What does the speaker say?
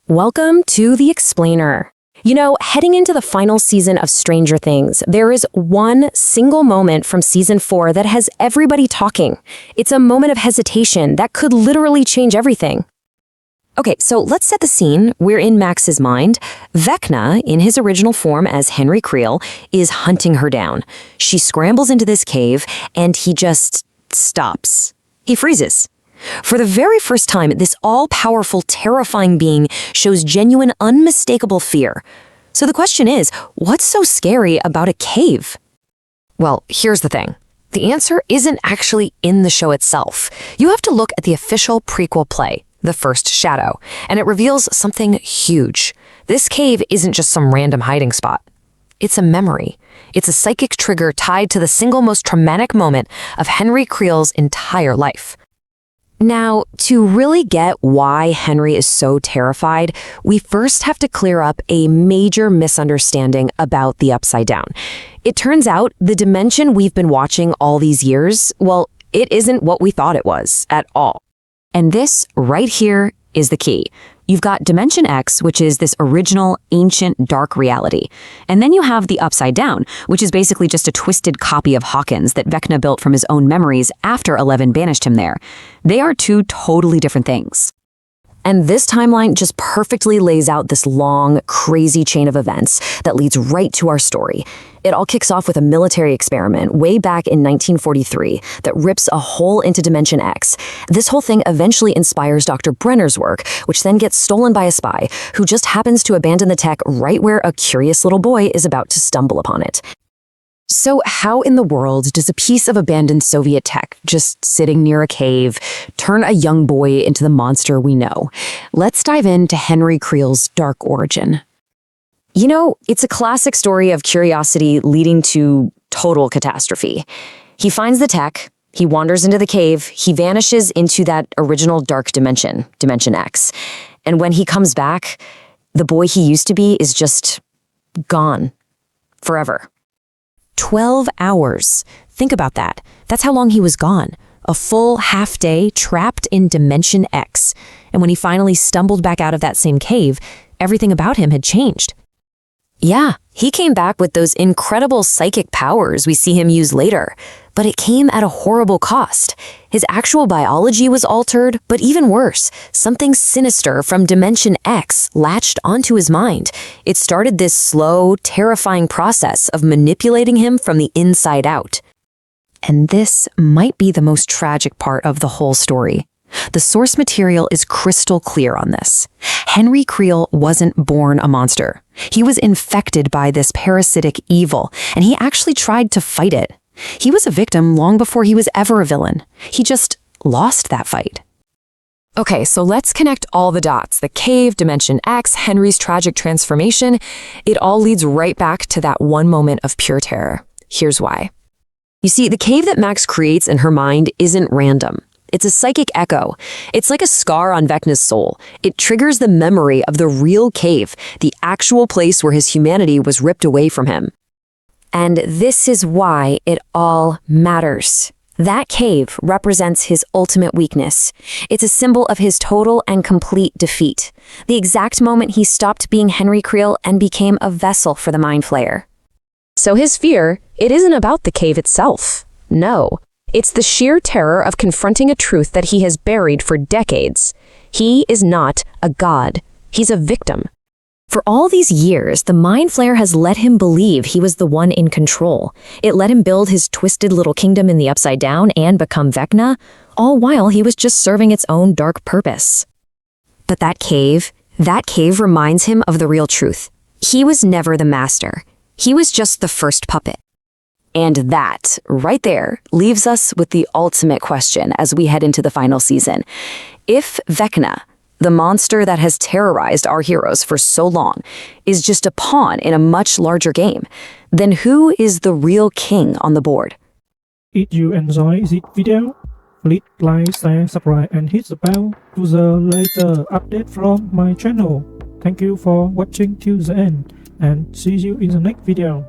Welcome to The Explainer. You know, heading into the final season of Stranger Things, there is one single moment from season 4 that has everybody talking. It's a moment of hesitation that could literally change everything. Okay, so let's set the scene. We're in Max's mind. Vecna, in his original form as Henry Creel, is hunting her down. She scrambles into this cave, and he just stops. He freezes. For the very first time, this all-powerful, terrifying being shows genuine, unmistakable fear. So the question is, what's so scary about a cave? Well, here's the thing. The answer isn't actually in the show itself. You have to look at the official prequel play, The First Shadow, and it reveals something huge. This cave isn't just some random hiding spot. It's a memory. It's a psychic trigger tied to the single most traumatic moment of Henry Creel's entire life. Now, to really get why Henry is so terrified, we first have to clear up a major misunderstanding about the Upside Down. It turns out the dimension we've been watching all these years, well, it isn't what we thought it was at all. And this right here is the key. You've got Dimension X, which is this original, ancient, dark reality. And then you have the Upside Down, which is basically just a twisted copy of Hawkins that Vecna built from his own memories after 11 banished him there. They are two totally different things. And this timeline just perfectly lays out this long, crazy chain of events that leads right to our story. It all kicks off with a military experiment way back in 1943 that rips a hole into Dimension X. This whole thing eventually inspires Dr. Brenner's work, which then gets stolen by a spy who just happens to abandon the tech right where a curious little boy is about to stumble upon it. So how in the world does a piece of abandoned Soviet tech, just sitting near a cave, turn a young boy into the monster we know? Let's dive into Henry Creel's dark origin. You know, it's a classic story of curiosity leading to total catastrophe. He finds the tech, he wanders into the cave, he vanishes into that original dark dimension, Dimension X. And when he comes back, the boy he used to be is just gone. Forever. 12 hours. Think about that. That's how long he was gone. A full half day trapped in Dimension X. And when he finally stumbled back out of that same cave, everything about him had changed. Yeah, he came back with those incredible psychic powers we see him use later, but it came at a horrible cost. His actual biology was altered, but even worse, something sinister from Dimension X latched onto his mind. It started this slow, terrifying process of manipulating him from the inside out. And this might be the most tragic part of the whole story. The source material is crystal clear on this. Henry Creel wasn't born a monster. He was infected by this parasitic evil, and he actually tried to fight it. He was a victim long before he was ever a villain. He just lost that fight. Okay, so let's connect all the dots. The cave, Dimension X, Henry's tragic transformation. It all leads right back to that one moment of pure terror. Here's why. You see, the cave that Max creates in her mind isn't random. It's a psychic echo. It's like a scar on Vecna's soul. It triggers the memory of the real cave, the actual place where his humanity was ripped away from him. And this is why it all matters. That cave represents his ultimate weakness. It's a symbol of his total and complete defeat. The exact moment he stopped being Henry Creel and became a vessel for the Mind Flayer. So his fear, it isn't about the cave itself. No. It's the sheer terror of confronting a truth that he has buried for decades. He is not a god. He's a victim. For all these years, the Mind Flayer has let him believe he was the one in control. It let him build his twisted little kingdom in the Upside Down and become Vecna, all while he was just serving its own dark purpose. But that cave reminds him of the real truth. He was never the master. He was just the first puppet. And that, right there, leaves us with the ultimate question as we head into the final season. If Vecna, the monster that has terrorized our heroes for so long, is just a pawn in a much larger game, then who is the real king on the board? If you enjoy this video, please like, share, subscribe and hit the bell to the later update from my channel. Thank you for watching till the end and see you in the next video.